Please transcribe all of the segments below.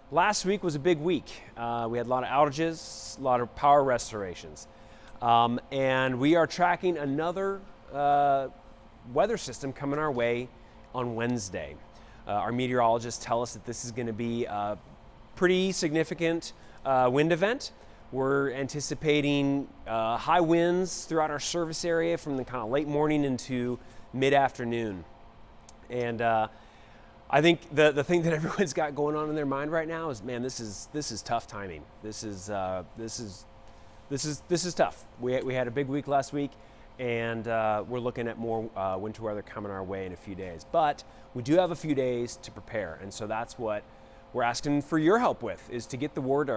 Last week was a big week. We had a lot of outages, a lot of power restorations. And we are tracking another weather system coming our way on Wednesday. Our meteorologists tell us that this is going to be a pretty significant wind event. We're anticipating high winds throughout our service area from the kind of late morning into mid-afternoon. And I think the thing that everyone's got going on in their mind right now is, man, this is tough timing. This is tough. We had a big week last week, and we're looking at more winter weather coming our way in a few days. But we do have a few days to prepare, and so that's what we're asking for your help with, is to get the word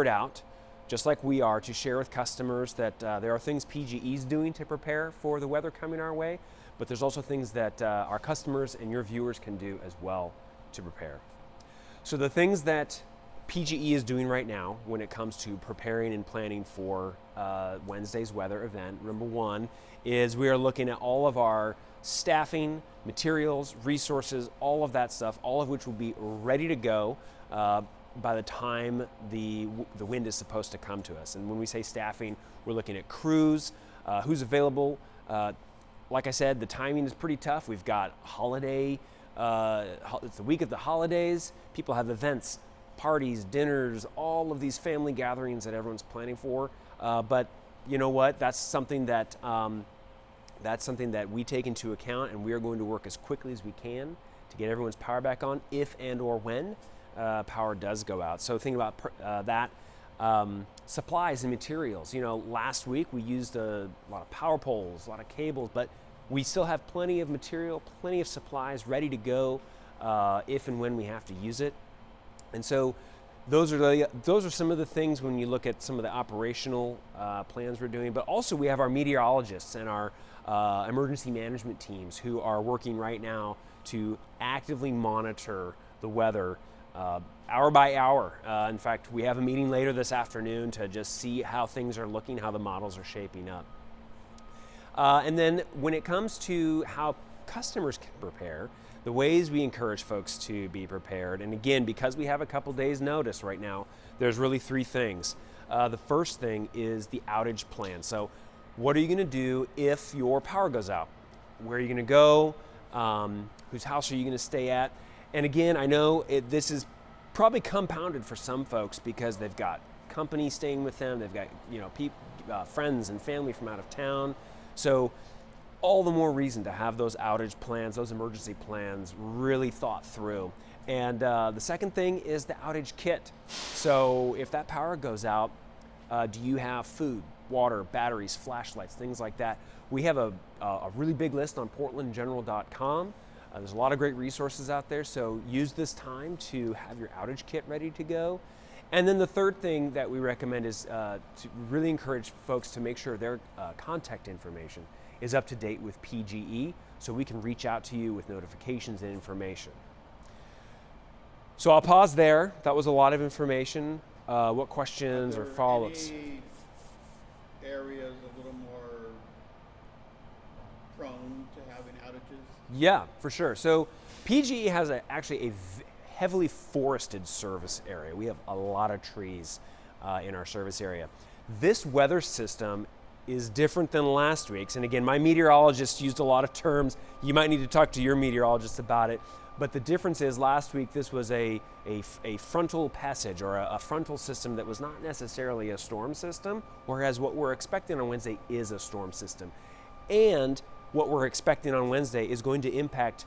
out, just like we are, to share with customers that there are things PGE is doing to prepare for the weather coming our way, but there's also things that our customers and your viewers can do as well to prepare. So the things that PGE is doing right now when it comes to preparing and planning for Wednesday's weather event, number one, is we are looking at all of our staffing, materials, resources, all of that stuff, all of which will be ready to go by the time the wind is supposed to come to us. And when we say staffing, we're looking at crews, who's available. Like I said, the timing is pretty tough. We've got holiday, it's the week of the holidays. People have events, parties, dinners, all of these family gatherings that everyone's planning for. But you know what? That's something that we take into account, and we are going to work as quickly as we can to get everyone's power back on if and or when power does go out. So think about that. Supplies and materials. You know, last week we used a lot of power poles, a lot of cables, but we still have plenty of material, plenty of supplies ready to go if and when we have to use it. And so those are some of the things when you look at some of the operational plans we're doing. But also we have our meteorologists and our emergency management teams who are working right now to actively monitor the weather hour by hour. In fact, we have a meeting later this afternoon to just see how things are looking, how the models are shaping up. And then when it comes to how customers can prepare, the ways we encourage folks to be prepared, and again, because we have a couple days notice right now, there's really three things. The first thing is the outage plan. So what are you gonna do if your power goes out? Where are you gonna go? Whose house are you gonna stay at? And again, I know this is probably compounded for some folks because they've got company staying with them, they've got friends and family from out of town. So all the more reason to have those outage plans, those emergency plans really thought through. And the second thing is the outage kit. So if that power goes out, do you have food, water, batteries, flashlights, things like that? We have a really big list on portlandgeneral.com. There's a lot of great resources out there, so use this time to have your outage kit ready to go. And then the third thing that we recommend is to really encourage folks to make sure their contact information is up to date with PGE, so we can reach out to you with notifications and information. So I'll pause there. That was a lot of information. What questions or follow-ups? Any areas a little more prone to having outages? Yeah, for sure. So PGE has actually a heavily forested service area. We have a lot of trees in our service area. This weather system is different than last week's. And again, my meteorologist used a lot of terms. You might need to talk to your meteorologist about it. But the difference is last week this was a frontal passage or a frontal system that was not necessarily a storm system, whereas what we're expecting on Wednesday is a storm system. And what we're expecting on Wednesday is going to impact,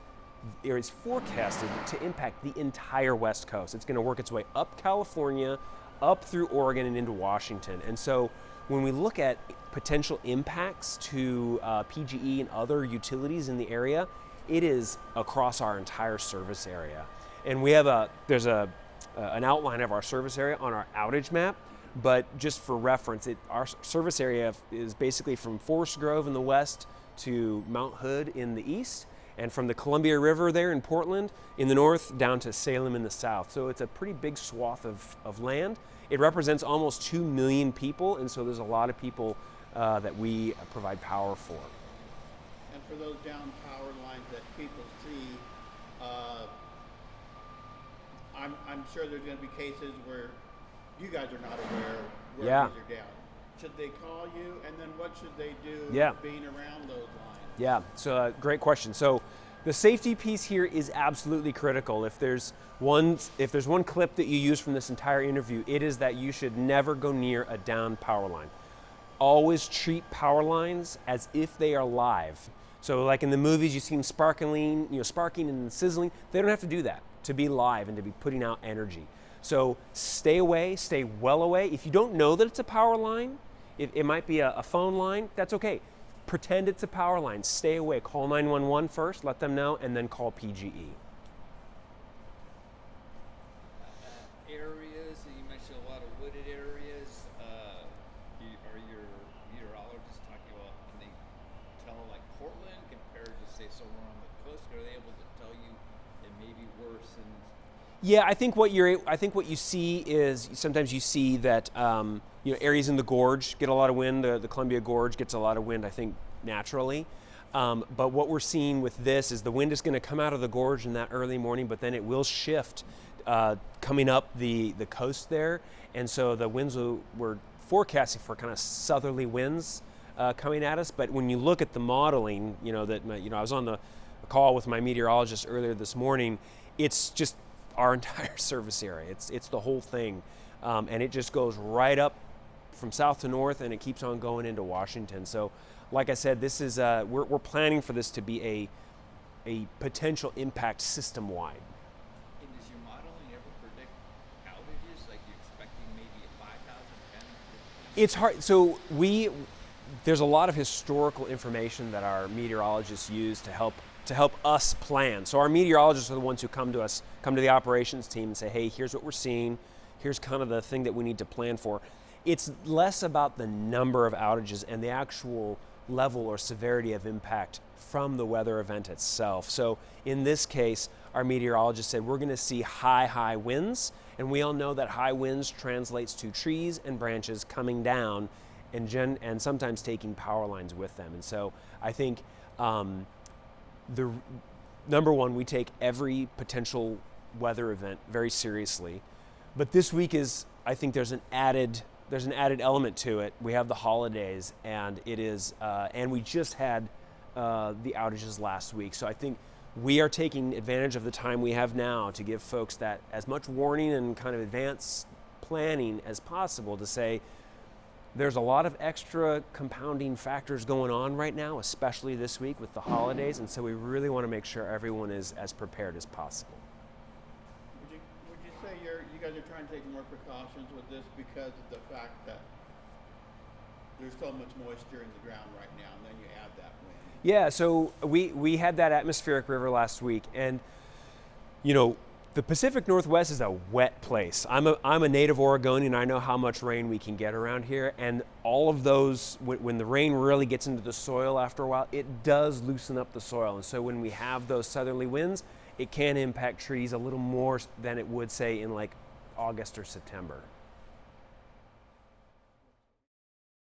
or is forecasted to impact the entire West Coast. It's going to work its way up California, up through Oregon and into Washington. And so when we look at potential impacts to PGE and other utilities in the area, it is across our entire service area. And we have there's an outline of our service area on our outage map, but just for reference, our service area is basically from Forest Grove in the west to Mount Hood in the east, and from the Columbia River there in Portland in the north down to Salem in the south. So it's a pretty big swath of land. It represents almost 2 million people, and so there's a lot of people that we provide power for. And for those down power lines that people see, I'm sure there's going to be cases where you guys are not aware where Yeah. these are down. Should they call you, and then what should they do Yeah. being around those lines? Yeah, so great question. So the safety piece here is absolutely critical. If there's one clip that you use from this entire interview, it is that you should never go near a down power line. Always treat power lines as if they are live. So like in the movies, you see them sparkling and sizzling. They don't have to do that to be live and to be putting out energy. So stay away, stay well away. If you don't know that it's a power line, it might be a phone line, that's okay. Pretend it's a power line, stay away. Call 911 first, let them know, and then call PGE. Areas, you mentioned a lot of wooded areas. Are your meteorologists talking about, can they tell like Portland compared to say somewhere on the coast? Are they able to tell you it may be worse? And Yeah, I think what you see is sometimes you see that areas in the gorge get a lot of wind. The Columbia Gorge gets a lot of wind, I think, naturally. But what we're seeing with this is the wind is going to come out of the gorge in that early morning, but then it will shift coming up the coast there, and so the winds we're forecasting for kind of southerly winds coming at us. But when you look at the modeling, I was on the call with my meteorologist earlier this morning. It's just our entire service area. It's the whole thing, and it just goes right up from south to north, and it keeps on going into Washington. So, like I said, this is we're planning for this to be a potential impact system wide. And does your modeling ever predict outages? Like you're expecting maybe a 5,000, 10? It's hard. So there's a lot of historical information that our meteorologists use to help us plan. So our meteorologists are the ones who come to the operations team and say, hey, here's what we're seeing. Here's kind of the thing that we need to plan for. It's less about the number of outages and the actual level or severity of impact from the weather event itself. So in this case, our meteorologist said we're going to see high winds, and we all know that high winds translates to trees and branches coming down and sometimes taking power lines with them. And so I think the number one, we take every potential weather event very seriously, but this week I think there's an added element to it. We have the holidays, and it is, and we just had the outages last week. So I think we are taking advantage of the time we have now to give folks that as much warning and kind of advanced planning as possible to say, there's a lot of extra compounding factors going on right now, especially this week with the holidays, and so we really want to make sure everyone is as prepared as possible. Would you say you guys are trying to take more precautions with this because of the fact that there's so much moisture in the ground right now, and then you add that wind? Yeah, so we had that atmospheric river last week, and the Pacific Northwest is a wet place. I'm a native Oregonian. I know how much rain we can get around here, and all of those, when the rain really gets into the soil after a while, it does loosen up the soil. And so when we have those southerly winds, it can impact trees a little more than it would, say, in like August or September.